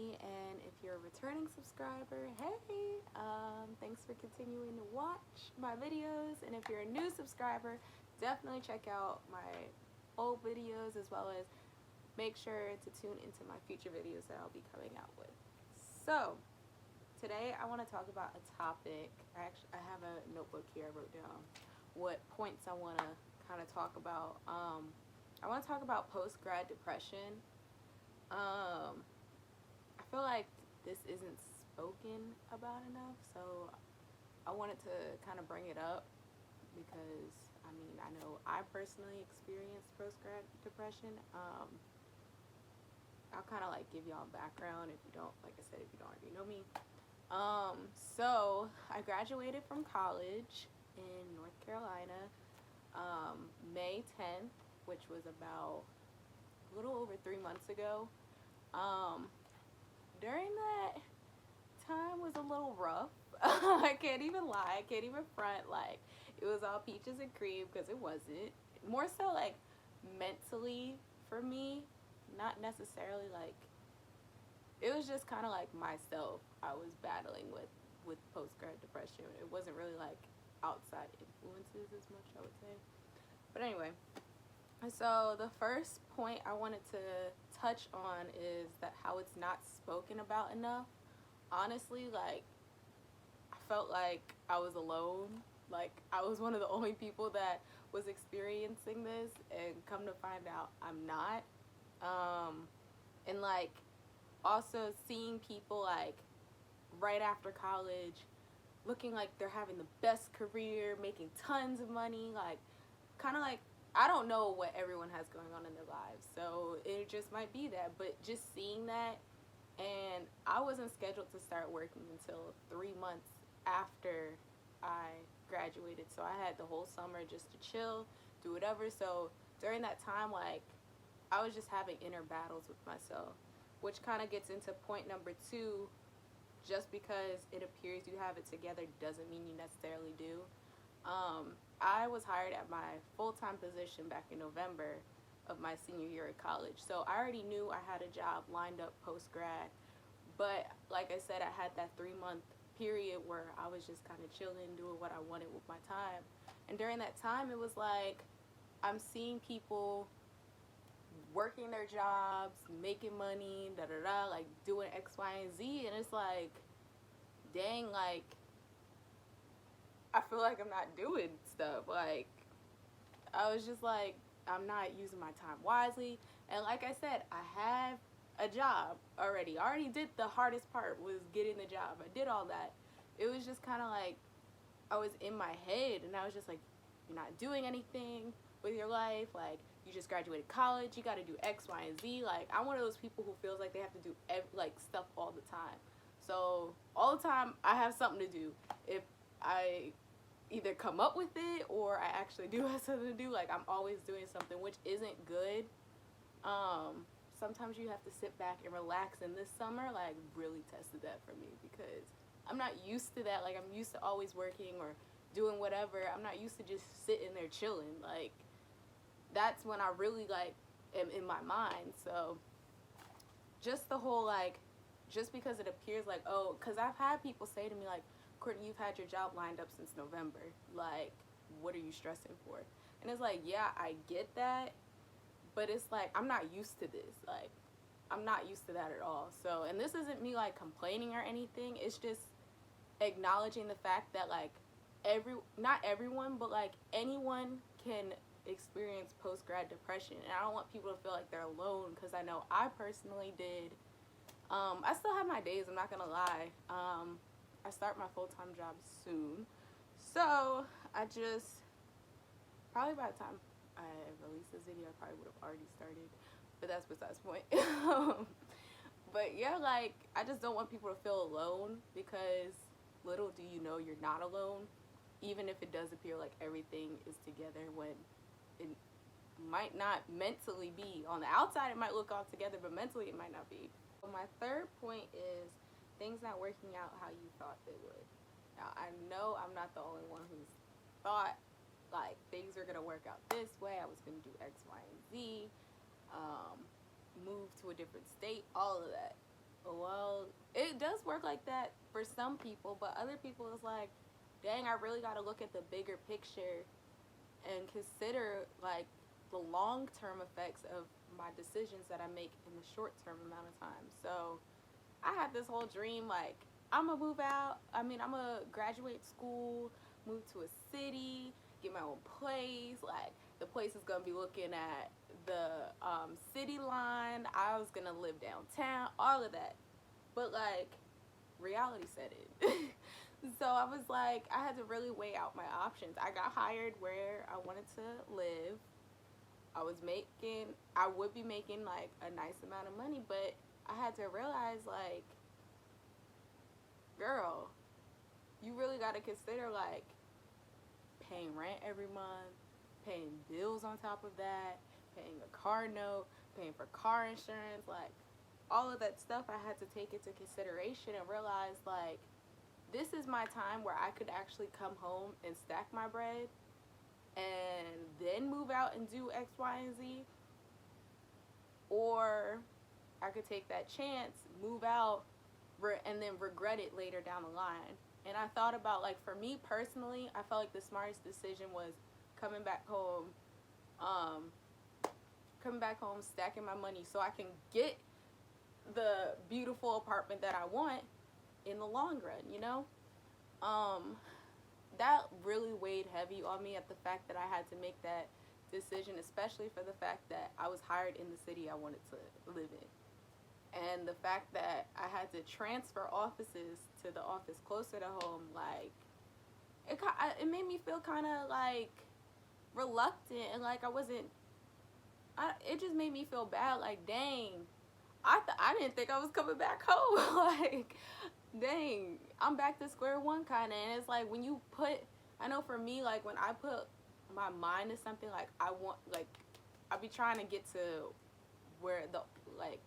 Courtney, and if you're a returning subscriber, hey, thanks for continuing to watch my videos. And if you're a new subscriber, definitely check out my old videos, as well as make sure to tune into my future videos that I'll be coming out with. So today I want to talk about a topic. I have a notebook here. I wrote down what points I want to kind of talk about. I want to talk about post-grad depression. I feel like this isn't spoken about enough, so I wanted to kind of bring it up because I know I personally experienced post-grad depression. I'll kind of like give y'all a background if you don't, like I said, if you don't already know me. So I graduated from college in North Carolina, May 10th, which was about a little over 3 months ago. During that time was a little rough. I can't even lie. I can't even front. Like, it was all peaches and cream, because it wasn't. More so like mentally for me, not necessarily like, it was just kind of like myself I was battling with post-grad depression. It wasn't really like outside influences as much, I would say. But anyway, so the first point I wanted to touch on is that how it's not spoken about enough. Honestly, like, I felt like I was alone. Like, I was one of the only people that was experiencing this, and come to find out I'm not. And like, also seeing people like right after college looking like they're having the best career, making tons of money, like kind of like, I don't know what everyone has going on in their lives, so it just might be that, but just seeing that. And I wasn't scheduled to start working until 3 months after I graduated, so I had the whole summer just to chill, do whatever. So during that time, like, I was just having inner battles with myself, which kind of gets into point number 2. Just because it appears you have it together doesn't mean you necessarily do. I was hired at my full-time position back in November of my senior year at college, so I already knew I had a job lined up post-grad. But like I said, I had that 3-month period where I was just kind of chilling, doing what I wanted with my time. And during that time, it was like, I'm seeing people working their jobs, making money, like doing X, Y, and Z, and it's like, dang, like, I feel like I'm not doing stuff. Like, I was just like, I'm not using my time wisely. And like I said, I have a job already. I already did the hardest part, was getting the job. I did all that. It was just kind of like, I was in my head, and I was just like, you're not doing anything with your life. Like, you just graduated college, you got to do X, Y, and Z. Like, I'm one of those people who feels like they have to do like stuff all the time. So all the time I have something to do. If I either come up with it or I actually do have something to do, like, I'm always doing something, which isn't good. Sometimes you have to sit back and relax, and this summer like really tested that for me, because I'm not used to that. Like, I'm used to always working or doing whatever. I'm not used to just sitting there chilling. Like, that's when I really like am in my mind. So just the whole, like, just because it appears like, oh, because I've had people say to me like, Courtney, you've had your job lined up since November, like, what are you stressing for? And it's like, yeah, I get that, but it's like, I'm not used to this. Like, I'm not used to that at all. So, and this isn't me like complaining or anything, it's just acknowledging the fact that like not everyone, but like anyone can experience post-grad depression, and I don't want people to feel like they're alone, because I know I personally did. I still have my days, I'm not gonna lie. I start my full-time job soon, so I just, probably by the time I release this video, I probably would have already started, but that's besides the point. But yeah, like, I just don't want people to feel alone, because little do you know you're not alone, even if it does appear like everything is together, when it might not mentally be. On the outside it might look all together, but mentally it might not be. So my third point is things not working out how you thought they would. Now, I know I'm not the only one who's thought like things are gonna work out this way, I was gonna do X, Y, and Z, move to a different state, all of that. Well, it does work like that for some people, but other people is like, dang, I really got to look at the bigger picture and consider like the long term effects of my decisions that I make in the short term amount of time. So I had this whole dream like I'm gonna move out. I mean, I'm gonna graduate school, move to a city, get my own place. Like the place is gonna be looking at the city line. I was gonna live downtown, all of that. But like reality set in. So I was like, I had to really weigh out my options. I got hired where I wanted to live. I would be making like a nice amount of money, but I had to realize, like, girl, you really got to consider, like, paying rent every month, paying bills on top of that, paying a car note, paying for car insurance, like, all of that stuff I had to take into consideration and realize, like, this is my time where I could actually come home and stack my bread and then move out and do X, Y, and Z. Or I could take that chance, move out, and then regret it later down the line. And I thought about, like, for me personally, I felt like the smartest decision was coming back home, um, stacking my money so I can get the beautiful apartment that I want in the long run, you know? Um, that really weighed heavy on me at the fact that I had to make that decision, especially for the fact that I was hired in the city I wanted to live in. And the fact that I had to transfer offices to the office closer to home, like, it made me feel kind of, like, reluctant. And, like, it just made me feel bad. Like, dang, I didn't think I was coming back home. Like, dang, I'm back to square one, kind of. And it's like, when you put, I know for me, like, when I put my mind to something, like, I be trying to get to where like,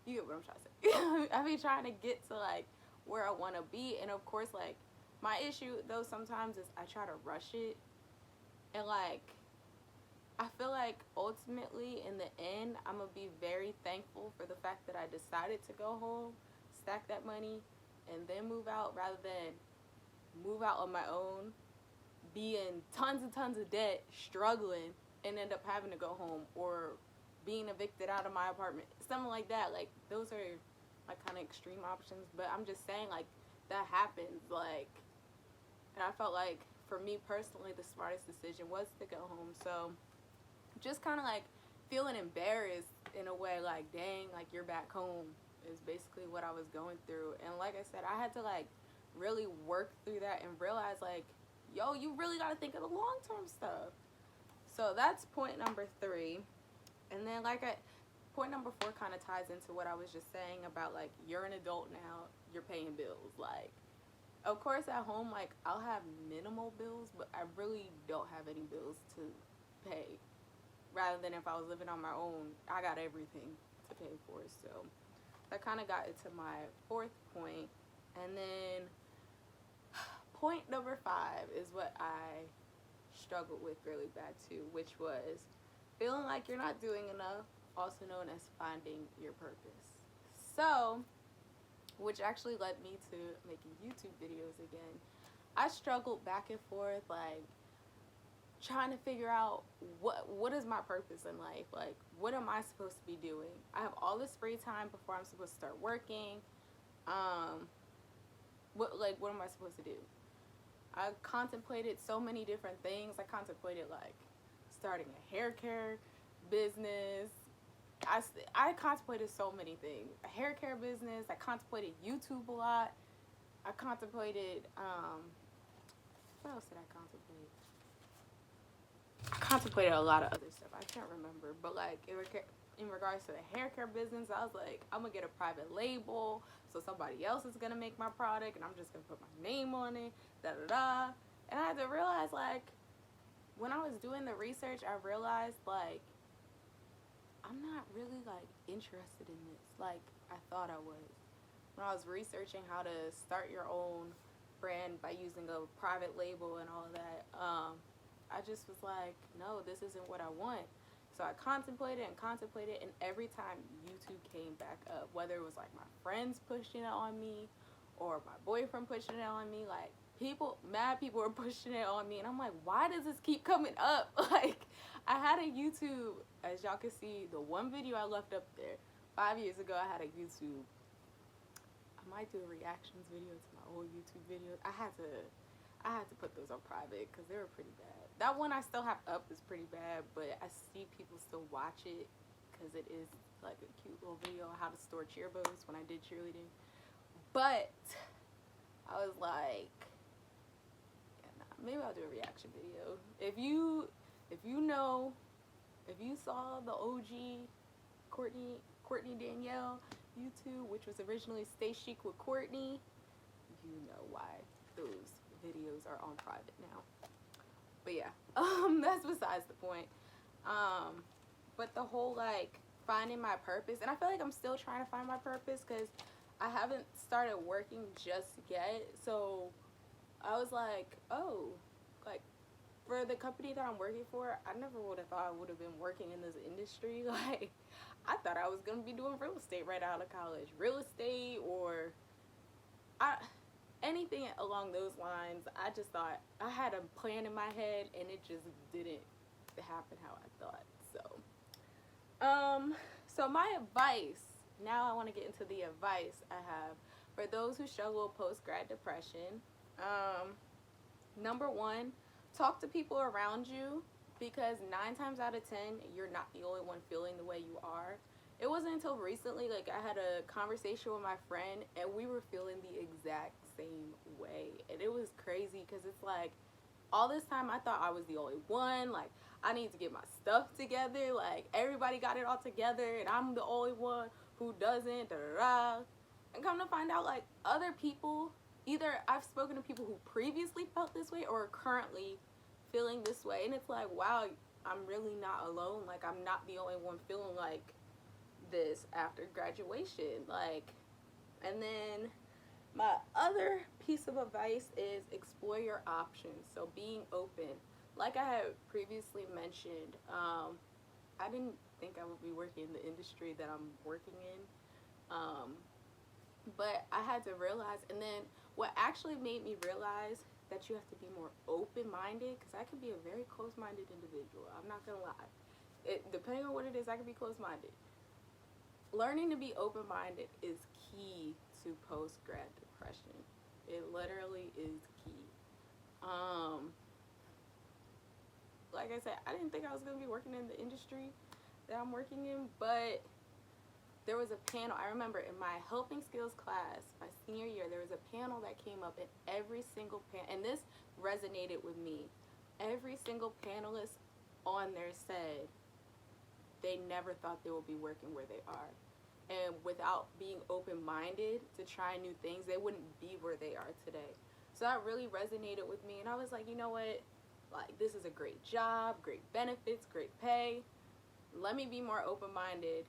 you get what I'm trying to say. I be trying to get to, like, where I want to be. And, of course, like, my issue, though, sometimes is I try to rush it. And, like, I feel like ultimately, in the end, I'm going to be very thankful for the fact that I decided to go home, stack that money, and then move out, rather than move out on my own, be in tons and tons of debt, struggling, and end up having to go home, or being evicted out of my apartment, something like that. Like, those are like kind of extreme options, but I'm just saying, like, that happens. Like, and I felt like for me personally, the smartest decision was to go home. So just kind of like feeling embarrassed in a way, like, dang, like, you're back home is basically what I was going through. And like I said, I had to, like, really work through that and realize, like, yo, you really got to think of the long-term stuff. So that's point number 3. And then, point number 4 kind of ties into what I was just saying about, like, you're an adult now, you're paying bills. Like, of course, at home, like, I'll have minimal bills, but I really don't have any bills to pay. Rather than if I was living on my own, I got everything to pay for. So that kind of got into my 4th point. And then point number 5 is what I struggled with really bad too, which was feeling like you're not doing enough, also known as finding your purpose. So, which actually led me to making YouTube videos again. I struggled back and forth, like, trying to figure out what is my purpose in life. Like, what am I supposed to be doing? I have all this free time before I'm supposed to start working. What am I supposed to do? I contemplated so many different things. I contemplated, like, starting a hair care business. I contemplated so many things. A hair care business. I contemplated YouTube a lot. I contemplated, what else did I contemplate? I contemplated a lot of other stuff. I can't remember. But, like, in regards to the hair care business, I was like, I'm going to get a private label. So somebody else is going to make my product. And I'm just going to put my name on it. Da-da-da. And I had to realize, like, when I was doing the research, I realized, like, I'm not really, like, interested in this like I thought I was. When I was researching how to start your own brand by using a private label and all of that, I just was like, no, this isn't what I want. So I contemplated and contemplated, and every time YouTube came back up, whether it was like my friends pushing it on me or my boyfriend pushing it on me, like mad people were pushing it on me, and I'm like, why does this keep coming up? Like, I had a YouTube, as y'all can see, the one video I left up there 5 years ago. I had a YouTube. I might do a reactions video to my old YouTube videos. I had to put those on private because they were pretty bad. That one I still have up is pretty bad, but I see people still watch it because it is like a cute little video on how to store cheerbows when I did cheerleading. But I was like, yeah, nah, maybe I'll do a reaction video. If you saw the OG Courtney Danielle YouTube, which was originally Stay Chic with Courtney, you know why those videos are on private now. But yeah, that's besides the point. But the whole like finding my purpose, and I feel like I'm still trying to find my purpose because I haven't started working just yet. So I was like, oh, like for the company that I'm working for, I never would have thought I would have been working in this industry. Like, I thought I was gonna be doing real estate right out of college, real estate or anything along those lines. I just thought I had a plan in my head, and it just didn't happen how I thought. So my advice. Now I want to get into the advice I have for those who struggle with post-grad depression. Number one, talk to people around you, because 9 times out of 10, you're not the only one feeling the way you are. It wasn't until recently, like, I had a conversation with my friend, and we were feeling the exact same way. And it was crazy, because it's like, all this time I thought I was the only one. Like, I need to get my stuff together. Like, everybody got it all together, and I'm the only one who doesn't. Da, da, da. And come to find out, like, other people, either I've spoken to people who previously felt this way or are currently feeling this way. And it's like, wow, I'm really not alone. Like, I'm not the only one feeling like this after graduation. Like, and then my other piece of advice is explore your options. So being open. Like I had previously mentioned, I didn't think I would be working in the industry that I'm working in. But I had to realize, and then what actually made me realize that you have to be more open-minded, because I could be a very close-minded individual. I'm not going to lie. Depending on what it is, I could be close-minded. Learning to be open-minded is key to post-grad depression. It literally is key. Like I said, I didn't think I was going to be working in the industry that I'm working in, but there was a panel. I remember in my helping skills class, my senior year, there was a panel that came up, and every single and this resonated with me. Every single panelist on there said they never thought they would be working where they are. And without being open-minded to try new things, they wouldn't be where they are today. So that really resonated with me, and I was like, you know what? Like, this is a great job, great benefits, great pay. Let me be more open-minded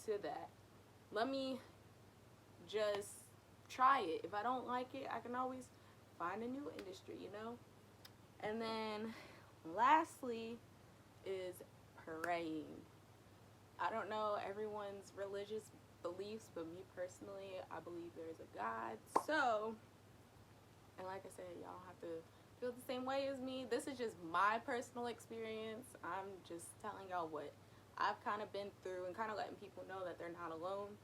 to that. Let me just try it. If I don't like it, I can always find a new industry, you know? And then lastly is praying. I don't know everyone's religious beliefs, but me personally, I believe there's a God. So, and like I said, y'all don't have to feel the same way as me. This is just my personal experience. I'm just telling y'all what I've kind of been through and kind of letting people know that they're not alone.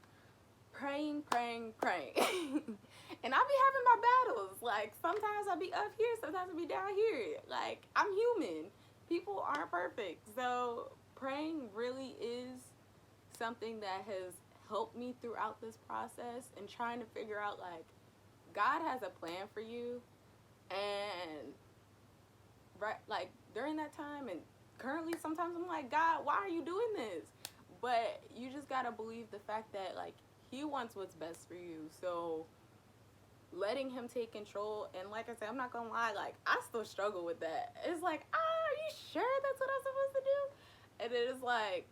Praying. And I be having my battles. Like, sometimes I be up here, sometimes I be down here. Like, I'm human. People aren't perfect. So praying really is something that has helped me throughout this process, and trying to figure out, like, God has a plan for you. And right, like, during that time and currently, sometimes I'm like, God, why are you doing this? But you just gotta believe the fact that, like, he wants what's best for you. So letting him take control. And like I said, I'm not gonna lie, like, I still struggle with that. It's like, are you sure that's what I'm supposed to do? And it is like,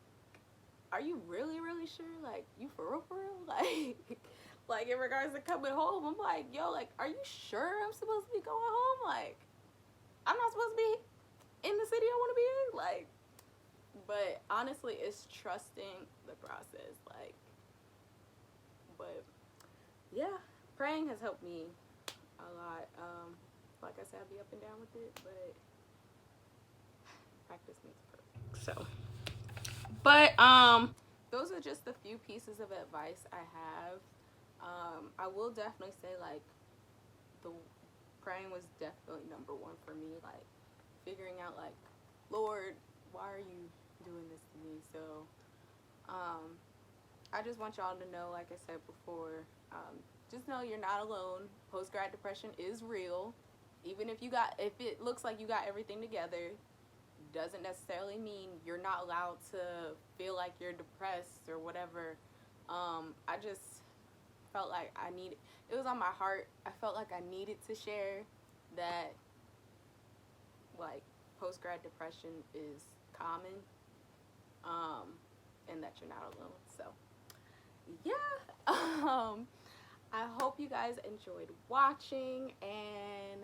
are you really sure? Like, you for real? Like in regards to coming home, I'm like, yo, like, are you sure I'm supposed to be going home? Like, I'm not supposed to be in the city I want to be in? Like, But honestly, it's trusting the process. Like, but yeah, praying has helped me a lot. Like I said, I'd be up and down with it, but practice makes perfect. So, but those are just a few pieces of advice I have. I will definitely say, like, the praying was definitely number one for me. Like, figuring out, like, Lord, why are you doing this to me? So, I just want y'all to know, like I said before, just know you're not alone. Post-grad depression is real. Even if it looks like you got everything together, doesn't necessarily mean you're not allowed to feel like you're depressed or whatever. I just felt like it was on my heart. I felt like I needed to share that, like, post-grad depression is common, and that you're not alone. So, yeah. I hope you guys enjoyed watching, and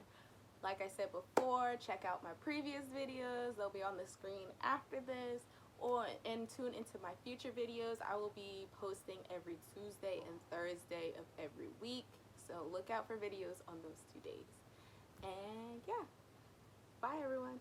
like I said before, check out my previous videos. They'll be on the screen after this, and tune into my future videos. I will be posting every Tuesday and Thursday of every week, so look out for videos on those 2 days. And yeah, bye everyone.